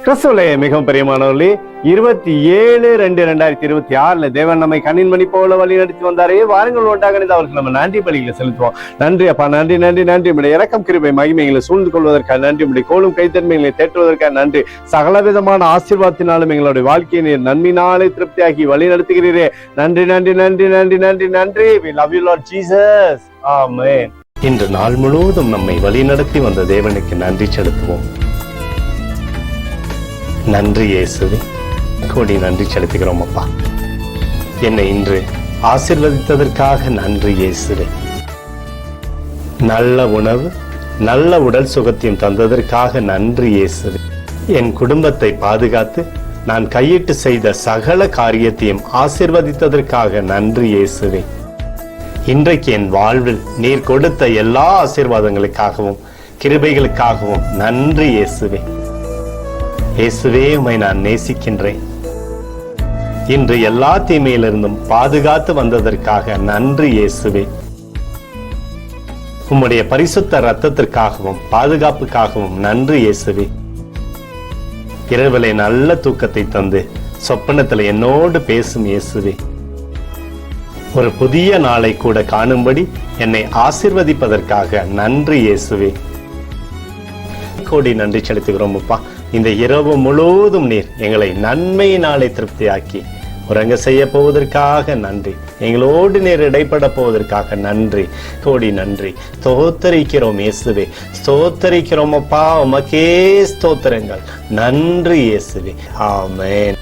கிறிஸ்துவிலே மிகவும் பிரியமானவர்களே, 27/2/2026 தேவன் நம்மை கண்ணின் மணி போல வழி நடத்தி வந்தாரே. வாருங்கள் ஒன்றாக அவருக்கு நம்ம நன்றி பலிகளை செலுத்துவோம். நன்றி அப்பா, நன்றி நன்றி நன்றி. உடைய இரக்கம் கிருபை மகிமைகளை சூழ்ந்து கொள்வதற்காக நன்றி. உடைய கோலும் கைத்தன்மைகளை தேற்றுவதற்காக நன்றி. சகல விதமான ஆசீர்வாதத்தினாலும் எங்களுடைய வாழ்க்கையை நீர் நன்மையினாலே திருப்தியாக்கி வழி நடத்துகிறீரே. நன்றி நன்றி நன்றி நன்றி நன்றி நன்றி. We love you Lord Jesus. Amen. இன்று நாள் முழுவதும் நம்மை வழி நடத்தி வந்த தேவனுக்கு நன்றி செலுத்துவோம். நன்றி இயேசுவே, கோடி நன்றி செலுத்துகிறோம் அப்பா. என்னை இன்று ஆசீர்வதித்ததற்காக நன்றி இயேசுவே. நல்ல உணவு, நல்ல உடல் சுகத்தையும் தந்ததற்காக நன்றி இயேசுவே. என் குடும்பத்தை பாதுகாத்து நான் கையிட்டு செய்த சகல காரியத்தையும் ஆசீர்வதித்ததற்காக நன்றி இயேசுவே. இன்றைக்கு என் வாழ்வில் நீர் கொடுத்த எல்லா ஆசீர்வாதங்களுக்காகவும் கிருபைகளுக்காகவும் நன்றி இயேசுவே. இயேசுவே, உம்மை நான் நேசிக்கின்றேன். இன்று எல்லா தீமையிலிருந்தும் பாதுகாத்து வந்ததற்காக நன்றி இயேசுவே. உம்முடைய பரிசுத்த இரத்தத்திற்காகவும் பாதுகாப்புக்காகவும் நன்றி இயேசுவே. இரவிலே நல்ல தூக்கத்தை தந்து சொப்பனத்தில் என்னோடு பேசும் இயேசுவே. ஒரு புதிய நாளை கூட காணும்படி என்னை ஆசீர்வதிப்பதற்காக நன்றி இயேசுவே. கோடி நன்றி செலுத்துகிறோம் அப்பா. இந்த இரவு முழுவதும் நீர் எங்களை நன்மையினாலே திருப்தியாக்கி உறங்க செய்ய போவதற்காக நன்றி. எங்களோடு நீர் இடைப்பட போவதற்காக நன்றி. கோடி நன்றி. ஸ்தோத்தரிக்கிறோம் இயேசுவே, ஸ்தோத்தரிக்கிறோம் அப்பா. உமக்கே ஸ்தோத்திரங்கள். நன்றி இயேசுவே. ஆமென்.